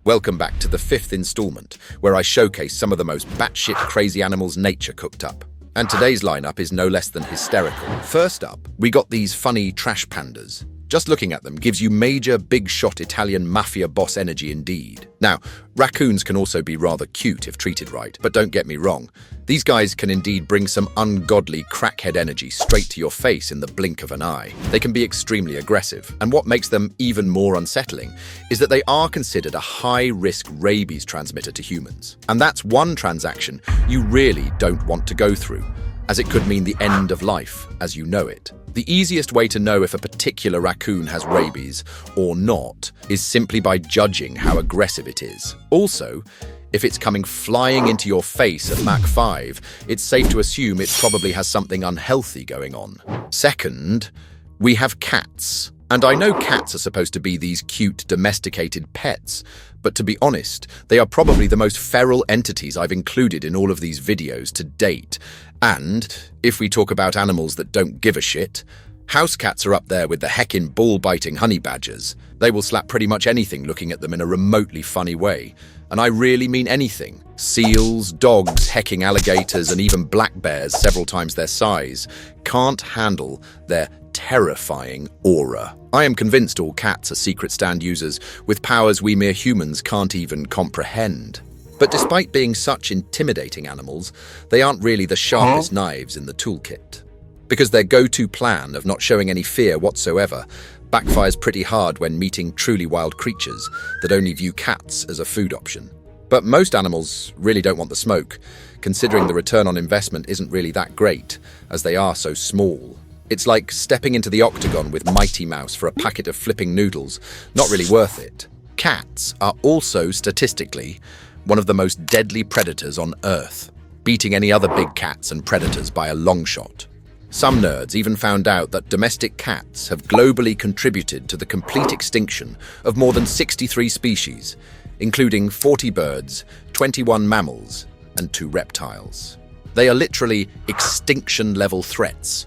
Welcome back to the fifth installment, where I showcase some of the most batshit crazy animals nature cooked up. And today's lineup is no less than hysterical. First up, we got these funny trash pandas. Just looking at them gives you major big-shot Italian mafia boss energy indeed. Now, raccoons can also be rather cute if treated right, but don't get me wrong. These guys can indeed bring some ungodly crackhead energy straight to your face in the blink of an eye. They can be extremely aggressive, and what makes them even more unsettling is that they are considered a high-risk rabies transmitter to humans. And that's one transaction you really don't want to go through, as it could mean the end of life as you know it. The easiest way to know if a particular raccoon has rabies or not is simply by judging how aggressive it is. Also, if it's coming flying into your face at Mach 5, it's safe to assume it probably has something unhealthy going on. Second, we have cats. And I know cats are supposed to be these cute, domesticated pets, but to be honest, they are probably the most feral entities I've included in all of these videos to date. And, if we talk about animals that don't give a shit, house cats are up there with the heckin' ball-biting honey badgers. They will slap pretty much anything looking at them in a remotely funny way. And I really mean anything. Seals, dogs, hecking alligators, and even black bears several times their size can't handle their terrifying aura. I am convinced all cats are secret stand users with powers we mere humans can't even comprehend. But despite being such intimidating animals, they aren't really the sharpest knives in the toolkit. Because their go-to plan of not showing any fear whatsoever backfires pretty hard when meeting truly wild creatures that only view cats as a food option. But most animals really don't want the smoke, considering the return on investment isn't really that great, as they are so small. It's like stepping into the octagon with Mighty Mouse for a packet of flipping noodles. Not really worth it. Cats are also, statistically, one of the most deadly predators on Earth, beating any other big cats and predators by a long shot. Some nerds even found out that domestic cats have globally contributed to the complete extinction of more than 63 species, including 40 birds, 21 mammals, and 2 reptiles. They are literally extinction-level threats.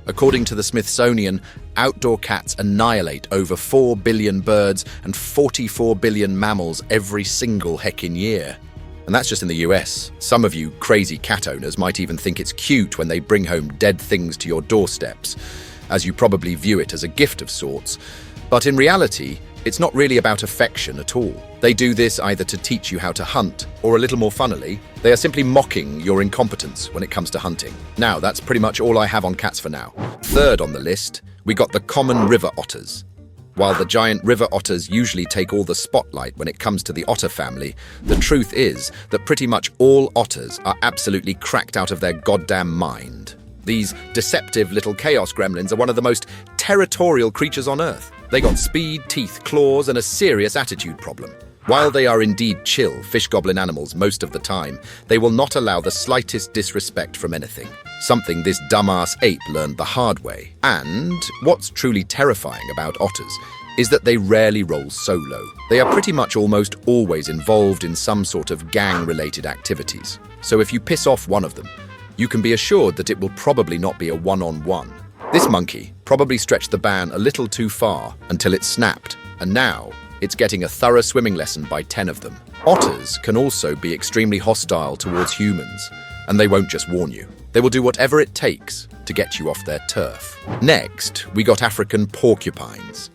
According to the Smithsonian, outdoor cats annihilate over 4 billion birds and 44 billion mammals every single heckin' year. And that's just in the US. Some of you crazy cat owners might even think it's cute when they bring home dead things to your doorsteps, as you probably view it as a gift of sorts. But in reality, it's not really about affection at all. They do this either to teach you how to hunt, or a little more funnily, they are simply mocking your incompetence when it comes to hunting. Now, that's pretty much all I have on cats for now. Third on the list, we got the common river otters. While the giant river otters usually take all the spotlight when it comes to the otter family, the truth is that pretty much all otters are absolutely cracked out of their goddamn mind. These deceptive little chaos gremlins are one of the most territorial creatures on Earth. They got speed, teeth, claws, and a serious attitude problem. While they are indeed chill, fish goblin animals most of the time, they will not allow the slightest disrespect from anything. Something this dumbass ape learned the hard way. And what's truly terrifying about otters is that they rarely roll solo. They are pretty much almost always involved in some sort of gang-related activities. So if you piss off one of them, you can be assured that it will probably not be a one-on-one. This monkey probably stretched the ban a little too far until it snapped, and now it's getting a thorough swimming lesson by 10 of them. Otters can also be extremely hostile towards humans, and they won't just warn you. They will do whatever it takes to get you off their turf. Next, we got African porcupines.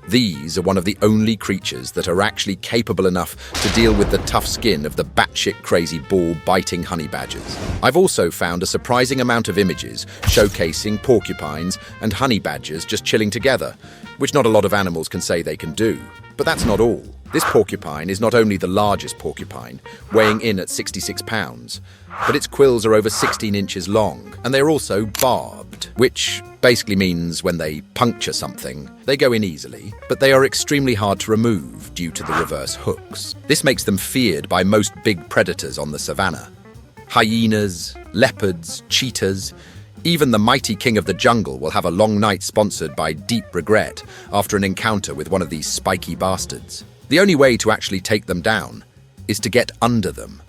These are one of the only creatures that are actually capable enough to deal with the tough skin of the batshit crazy ball-biting honey badgers. I've also found a surprising amount of images showcasing porcupines and honey badgers just chilling together, which not a lot of animals can say they can do. But that's not all. This porcupine is not only the largest porcupine, weighing in at 66 pounds, but its quills are over 16 inches long, and they're also barbed, which basically means when they puncture something, they go in easily, but they are extremely hard to remove due to the reverse hooks. This makes them feared by most big predators on the savannah. Hyenas, leopards, cheetahs, even the mighty king of the jungle will have a long night sponsored by deep regret after an encounter with one of these spiky bastards. The only way to actually take them down is to get under them,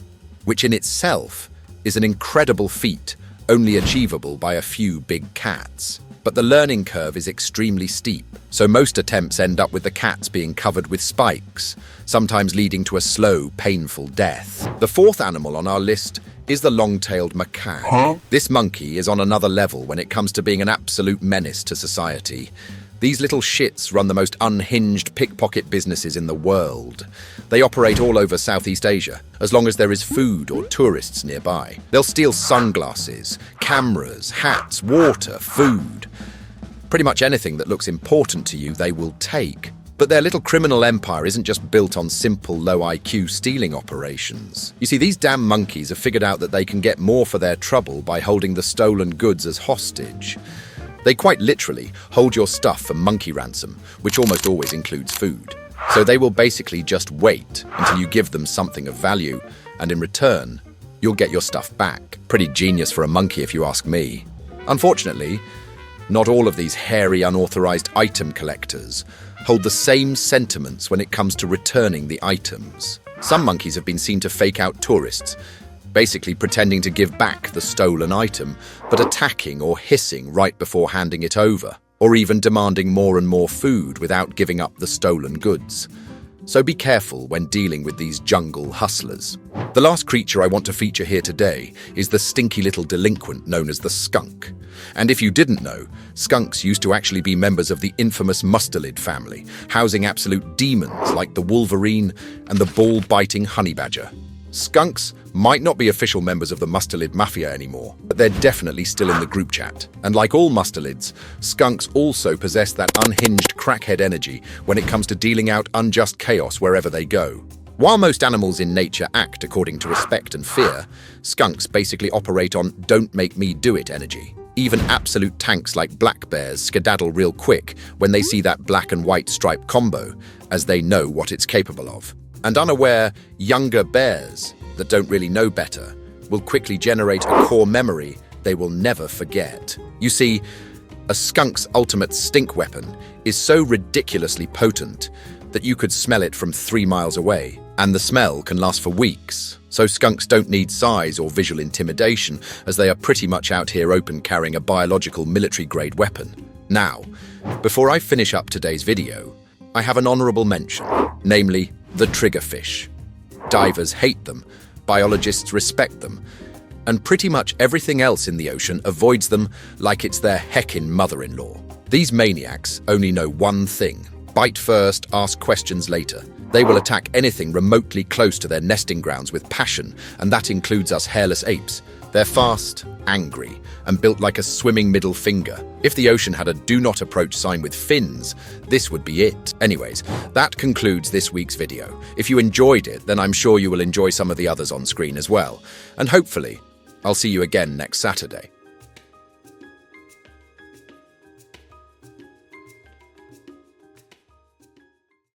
which in itself is an incredible feat only achievable by a few big cats. But the learning curve is extremely steep, so most attempts end up with the cats being covered with spikes, sometimes leading to a slow, painful death. The fourth animal on our list is the long-tailed macaque. This monkey is on another level when it comes to being an absolute menace to society. These little shits run the most unhinged pickpocket businesses in the world. They operate all over Southeast Asia, as long as there is food or tourists nearby. They'll steal sunglasses, cameras, hats, water, food. Pretty much anything that looks important to you, they will take. But their little criminal empire isn't just built on simple low IQ stealing operations. You see, these damn monkeys have figured out that they can get more for their trouble by holding the stolen goods as hostage. They quite literally hold your stuff for monkey ransom, which almost always includes food. So they will basically just wait until you give them something of value, and in return, you'll get your stuff back. Pretty genius for a monkey if you ask me. Unfortunately, not all of these hairy, unauthorized item collectors hold the same sentiments when it comes to returning the items. Some monkeys have been seen to fake out tourists, basically pretending to give back the stolen item, but attacking or hissing right before handing it over, or even demanding more and more food without giving up the stolen goods. So be careful when dealing with these jungle hustlers. The last creature I want to feature here today is the stinky little delinquent known as the skunk. And if you didn't know, skunks used to actually be members of the infamous mustelid family, housing absolute demons like the wolverine and the ball-biting honey badger. Skunks might not be official members of the mustelid mafia anymore, but they're definitely still in the group chat. And like all mustelids, skunks also possess that unhinged crackhead energy when it comes to dealing out unjust chaos wherever they go. While most animals in nature act according to respect and fear, skunks basically operate on don't make me do it energy. Even absolute tanks like black bears skedaddle real quick when they see that black and white striped combo, as they know what it's capable of. And unaware, younger bears that don't really know better will quickly generate a core memory they will never forget. You see, a skunk's ultimate stink weapon is so ridiculously potent that you could smell it from 3 miles away, and the smell can last for weeks. So skunks don't need size or visual intimidation, as they are pretty much out here open carrying a biological military-grade weapon. Now, before I finish up today's video, I have an honorable mention, namely the triggerfish. Divers hate them, biologists respect them, and pretty much everything else in the ocean avoids them like it's their heckin' mother-in-law. These maniacs only know one thing: bite first, ask questions later. They will attack anything remotely close to their nesting grounds with passion, and that includes us hairless apes. They're fast, angry, and built like a swimming middle finger. If the ocean had a do not approach sign with fins, this would be it. Anyways, that concludes this week's video. If you enjoyed it, then I'm sure you will enjoy some of the others on screen as well. And hopefully, I'll see you again next Saturday.